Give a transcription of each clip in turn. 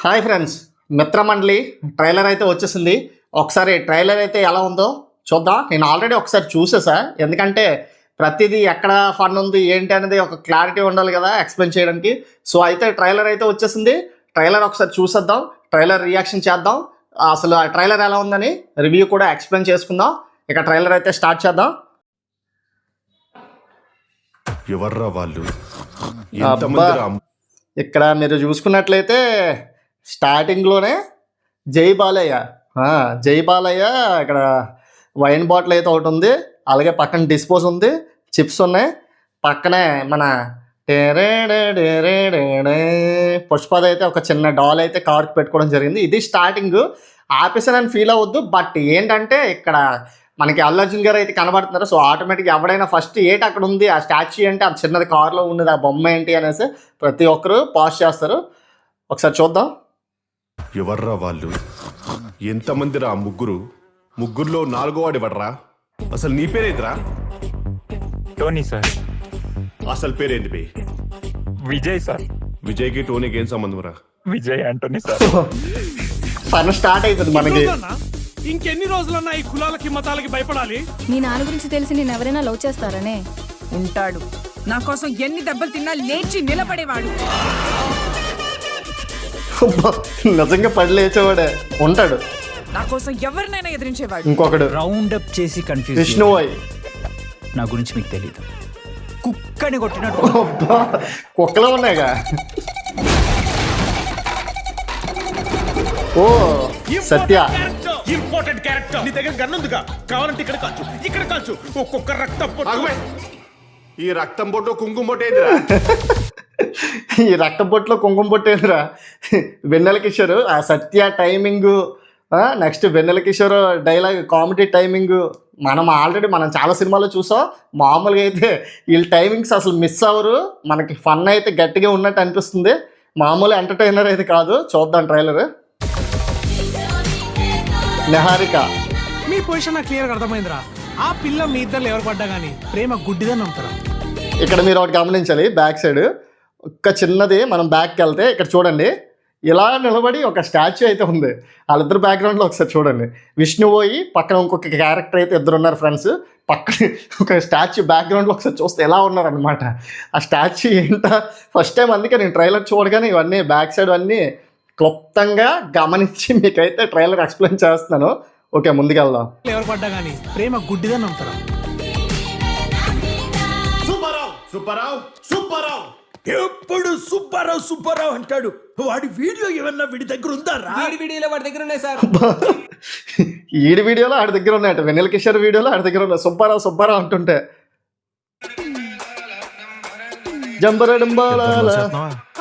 Hi friends, మిత్రమండలి trailer అయితే వచ్చేసింది. ఒకసారి ట్రైలర్ అయితే ఎలా ఉందో చూద్దాం. నేను ఆల్రెడీ ఒకసారి చూసేసా, ఎందుకంటే ప్రతిదీ ఎక్కడ ఫన్ ఉంది ఏంటి అనేది ఒక క్లారిటీ ఉండాలి కదా ఎక్స్ప్లెయిన్ చేయడానికి. సో అయితే ట్రైలర్ అయితే వచ్చేసింది. ట్రైలర్ ఒకసారి చూసేద్దాం, ట్రైలర్ రియాక్షన్ చేద్దాం, అసలు ఆ ట్రైలర్ ఎలా ఉందని రివ్యూ కూడా ఎక్స్ప్లెయిన్ చేసుకుందాం. ఇక ట్రైలర్ అయితే స్టార్ట్ చేద్దాం. ఎవర్రా వాళ్ళు? ఇక్కడ మీరు చూసుకున్నట్లయితే స్టార్టింగ్లోనే జై బాలయ్య ఇక్కడ వైన్ బాటిల్ అయితే ఒకటి ఉంది, అలాగే పక్కన డిస్పోజ్ ఉంది, చిప్స్ ఉన్నాయి, పక్కనే మన పుష్పది అయితే ఒక చిన్న డాల్ అయితే కార్కి పెట్టుకోవడం జరిగింది. ఇది స్టార్టింగ్. ఆపేసానని ఫీల్ అవ్వద్దు, బట్ ఏంటంటే ఇక్కడ మనకి అల్లు అర్జున్ గారు అయితే కనబడుతున్నారు. సో ఆటోమేటిక్గా ఎవడైనా ఫస్ట్ ఏంటి అక్కడ ఉంది ఆ స్టాచ్యూ అంటే ఆ చిన్నది కార్లో ఉన్నది ఆ బొమ్మ ఏంటి అనేసి ప్రతి ఒక్కరు పాజ్ చేస్తారు. ఒకసారి చూద్దాం. ఎవర్రా వాళ్ళు? ఎంతమందిరా? ముగ్గురులో నాలుగో వాడు ఎవడరా? అసలు నీ పేరేంటిరా? Tony sir. అసలు పేరేంటి బే? విజయ్ సార్. విజయ్కి టోనీకి ఏం సంబంధం రా? Vijay Antony sir. పని స్టార్ట్ అవుతుంది మనకి. ఇంకెన్ని రోజులన్నా ఈ కులాలకి మతాలకి భయపడాలి? నీ నాన్న గురించి తెలిసి నేను ఎవరైనా లవ్ చేస్తారనే ఉంటాడు. నా కోసం ఎన్ని దెబ్బలు తిన్నా లేచి నిలబడేవాడు. నిజంగా పడి లేచేవాడే ఉంటాడు. నా కోసం ఎవరినైనా ఎదిరించేవాడు. ఇంకొకడు రౌండ్ అప్ చేసి కన్ఫ్యూజ్. విష్ణువోయ్. నా గురించి మీకు తెలీదు. కుక్కని కొట్టినట్టు కుక్కలో ఉన్నాయిగా. ఓ సత్య ఇంపార్టెంట్ క్యారెక్టర్. నీ దగ్గర గన్ ఉందిగా, కావాలంటే ఇక్కడ కాల్చు ఒక్కొక్క రక్తం ఈ రక్తం బొట్టు కుంకుమ బొట్టు ఏంటిరా? ఈ రక్త బొట్టులో కుంకుమ బొట్టేదిరా. వెన్నెల కిషోర్ ఆ సత్య టైమింగ్, నెక్స్ట్ వెన్నెల కిషోర్ డైలాగ్ కామెడీ టైమింగ్ మనం చాలా సినిమాల్లో చూసాం. మామూలుగా అయితే వీళ్ళ టైమింగ్స్ అసలు మిస్ అవ్వరు. మనకి ఫన్ అయితే గట్టిగా ఉన్నట్టు అనిపిస్తుంది. మామూలు ఎంటర్టైనర్ అయితే కాదు. చూద్దాం ట్రైలర్. నిహారిక. మీ పొజిషన్ నాకు క్లియర్గా అర్థమైందిరా. ఆ పిల్ల మీ ఇద్దరు ఎవరు పడ్డా కానీ ప్రేమ గుడ్డిదని నమ్ముతారా? ఇక్కడ మీరు ఒకటి గమనించాలి, బ్యాక్ సైడ్ ఒక్క చిన్నది మనం బ్యాక్కి వెళ్తే ఇక్కడ చూడండి, ఇలా నిలబడి ఒక స్టాచ్యూ అయితే ఉంది. వాళ్ళిద్దరు బ్యాక్గ్రౌండ్లో ఒకసారి చూడండి. విష్ణువోయి పక్కన ఇంకొక క్యారెక్టర్ అయితే ఇద్దరు ఉన్నారు ఫ్రెండ్స్. పక్కన ఒక స్టాచ్యూ బ్యాక్గ్రౌండ్లో ఒకసారి చూస్తే ఎలా ఉన్నారనమాట. ఆ స్టాచ్యూ ఏంటో ఫస్ట్ టైం, అందుకే నేను ట్రైలర్ చూడగానే ఇవన్నీ బ్యాక్ సైడ్ అన్నీ క్లుప్తంగా గమనించి మీకైతే ట్రైలర్ ఎక్స్ప్లెయిన్ చేస్తున్నాను. ఓకే, ముందుకెళ్దాం. ఎవరు పడ్డా కానీ ప్రేమ గుడ్డిదని నమ్ముతారా? సుబ్బారావు ఎప్పుడు సుబ్బారావు అంటాడు. వాడి వీడియో ఏమన్నా వీడి దగ్గర ఉందా? వీడియోలో వాడి దగ్గర ఉన్నాయి సార్. ఈడి వీడియోలో ఆడి దగ్గర ఉన్నాయట, వెన్నెల కిషోర్ వీడియోలో ఆడి దగ్గర ఉన్నాయి. సుబ్బారావు అంటుంటే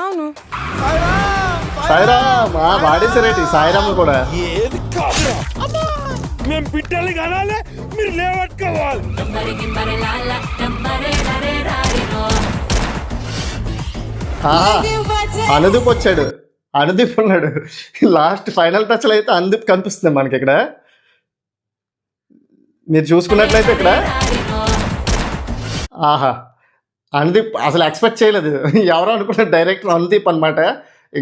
అవును. సాయిరామ్ వాడేసారేటి సాయిరామ్ కూడా. మేము బిడ్డలు కానాలి, మీరు లేవట్టుకోవాలి. అనుదీప్ వచ్చాడు, అనుదీప్ ఉన్నాడు. లాస్ట్ ఫైనల్ టచ్లో అయితే అనుదీప్ కనిపిస్తుంది మనకి. ఇక్కడ మీరు చూసుకున్నట్లయితే ఇక్కడ అనుదీప్ అసలు ఎక్స్పెక్ట్ చేయలేదు. ఎవరో అనుకున్నారు డైరెక్టర్ అనుదీప్ అనమాట.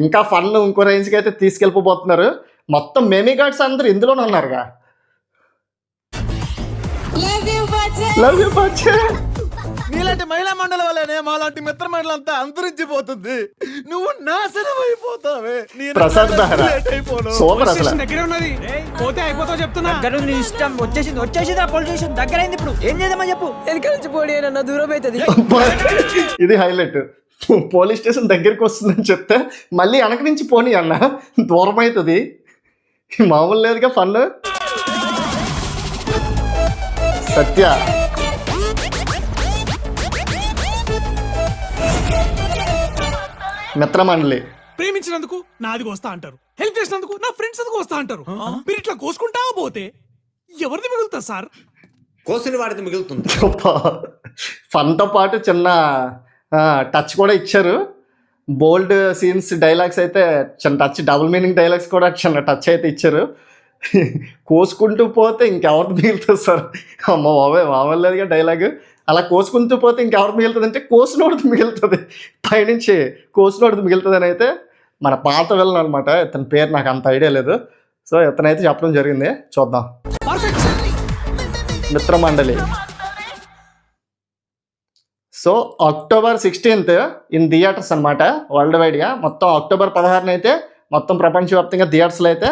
ఇంకా ఫన్ ఇంకో రేంజ్కి అయితే తీసుకెళ్ళిపోతున్నారు. మొత్తం మేమీ గార్డ్స్ అందరూ ఇందులోనే ఉన్నారుగా. లవ్ యూ బచ్చా. నీలాంటి మహిళా మండలి వల్లనే మాలాంటి మిత్ర మండలి అంతా అంతరించిపోతుంది. నువ్వు నాశనం అయిపోతావే. ప్రసాద్ బెహ్రా సూపర్. అసలు దగ్గర ఉన్నది, పోతే అయిపోతావు చెప్తున్నా. దగ్గర ఇష్టం వచ్చేసింది ఆ పోలీస్ స్టేషన్ దగ్గర అయింది. ఇప్పుడు ఏం చేద్దామని చెప్పు. వెనక నుంచి పోటీ అన్న దూరం అవుతుంది. ఇది హైలైట్. పోలీస్ స్టేషన్ దగ్గరికి వస్తుందని చెప్తే మళ్ళీ వెనక నుంచి పోనీ అన్న, దూరం అవుతుంది. మామూలు లేదుగా ఫన్. సత్య మిత్రమండలి. ప్రేమించినందుకు నాదికి వస్తా అంటారు, హెల్ప్ చేసినందుకు నా ఫ్రెండ్స్ అందుకు వస్తా అంటారు. మీరు ఇట్లా కోసుకుంటా పోతే ఎవరిది మిగులుతా సార్? కోసిన వాడిది మిగులుతుంది. ఫన్తో పాటు చిన్న టచ్ కూడా ఇచ్చారు. బోల్డ్ సీన్స్ డైలాగ్స్ అయితే చిన్న టచ్, డబుల్ మీనింగ్ డైలాగ్స్ కూడా చిన్న టచ్ అయితే ఇచ్చారు. కోసుకుంటూ పోతే ఇంకెవరిది మిగులుతుంది సార్? అమ్మ బాబాయ్ మామూలుగా డైలాగ్. అలా కోసుకుంటూ పోతే ఇంకెవరిది మిగులుతుంది అంటే కోసినోడిది మిగులుతుంది, పైనుంచి కోసినోడిది మిగులుతుంది అని అయితే మన పాత విలన్ అనమాట. ఇతని పేరు నాకు అంత ఐడియా లేదు. సో ఇతనైతే చెప్పడం జరిగింది, చూద్దాం. Perfect sir. Mitramandali. So October 16th in theatres అనమాట, వరల్డ్ వైడ్గా. మొత్తం అక్టోబర్ 16న అయితే మొత్తం ప్రపంచవ్యాప్తంగా థియేటర్స్లో అయితే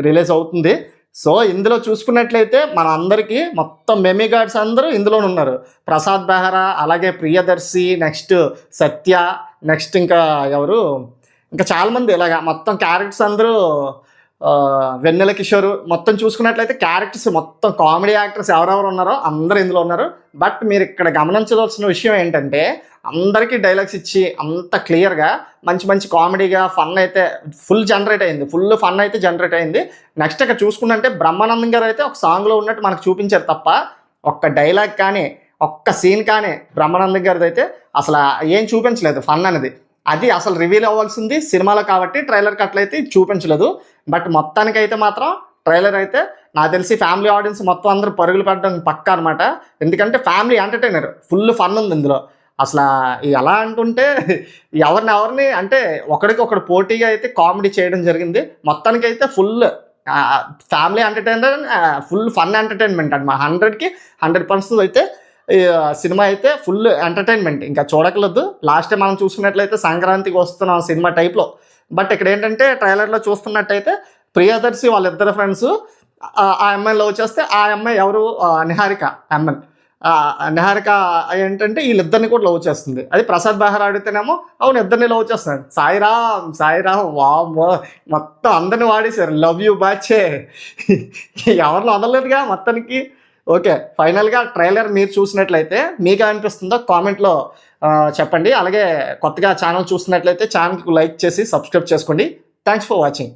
రిలీజ్ అవుతుంది. సో ఇందులో చూసుకున్నట్లయితే మన అందరికీ మొత్తం మెమీ గార్డ్స్ అందరూ ఇందులోనే ఉన్నారు. ప్రసాద్ బెహ్రా, అలాగే ప్రియదర్శి, నెక్స్ట్ సత్య, నెక్స్ట్ ఇంకా ఎవరు, ఇంకా చాలామంది ఇలాగా మొత్తం క్యారెక్టర్స్ అందరూ, వెన్నెల కిషోర్, మొత్తం చూసుకున్నట్లయితే క్యారెక్టర్స్ మొత్తం కామెడీ యాక్టర్స్ ఎవరెవరు ఉన్నారో అందరూ ఇందులో ఉన్నారు. బట్ మీరు ఇక్కడ గమనించవలసిన విషయం ఏంటంటే అందరికీ డైలాగ్స్ ఇచ్చి అంత క్లియర్గా మంచి మంచి కామెడీగా ఫన్ అయితే ఫుల్ జనరేట్ అయింది, ఫుల్ ఫన్ అయితే జనరేట్ అయింది. నెక్స్ట్ ఇక్కడ చూసుకుంటే బ్రహ్మానందం గారు అయితే ఒక సాంగ్లో ఉన్నట్టు మనకు చూపించారు తప్ప ఒక్క డైలాగ్ కానీ ఒక్క సీన్ కానీ బ్రహ్మానందం గారిది అయితే అసలు ఏం చూపించలేదు ఫన్ అనేది. అది అసలు రివీల్ అవ్వాల్సింది సినిమాలో కాబట్టి ట్రైలర్ కట్లయితే చూపించలేదు. బట్ మొత్తానికైతే మాత్రం ట్రైలర్ అయితే నాకు తెలిసి ఫ్యామిలీ ఆడియన్స్ మొత్తం అందరూ పరుగులు పెట్టడానికి పక్కా అనమాట. ఎందుకంటే ఫ్యామిలీ ఎంటర్టైనర్, ఫుల్ ఫన్ ఉంది ఇందులో. అసలు ఎలా అంటుంటే ఎవరిని అంటే ఒకడికొకడు పోటీగా అయితే కామెడీ చేయడం జరిగింది. మొత్తానికైతే full family entertainer, full fun entertainment అనమాట. 100కి 100% అయితే సినిమా అయితే ఫుల్ ఎంటర్టైన్మెంట్, ఇంకా చూడకలేదు. లాస్ట్ టైం మనం చూసుకున్నట్లయితే సంక్రాంతికి వస్తున్న సినిమా టైప్లో. బట్ ఇక్కడ ఏంటంటే ట్రైలర్లో చూస్తున్నట్టయితే ప్రియదర్శి వాళ్ళిద్దరు ఫ్రెండ్స్ ఆ అమ్మాయిని లవ్ చేస్తే, ఆ అమ్మాయి ఎవరు, నిహారిక అమ్మాయి, నిహారిక ఏంటంటే వీళ్ళిద్దరిని కూడా లవ్ చేస్తుంది. అది ప్రసాద్ బెహ్రా అడిగితేనేమో అవును ఇద్దరిని లవ్ చేస్తున్నాడు. సాయిరామ్ వామ్మో మొత్తం అందరిని వాడేశారు, లవ్ యూ బాచే, ఎవరిని వదలలేదుగా మొత్తానికి. ఓకే, ఫైనల్గా ట్రైలర్ మీరు చూసినట్లయితే మీకు అనిపిస్తుందో కామెంట్లో చెప్పండి. అలాగే కొత్తగా ఛానల్ చూస్తున్నట్లయితే ఛానల్కి లైక్ చేసి సబ్స్క్రైబ్ చేసుకోండి. Thanks for watching.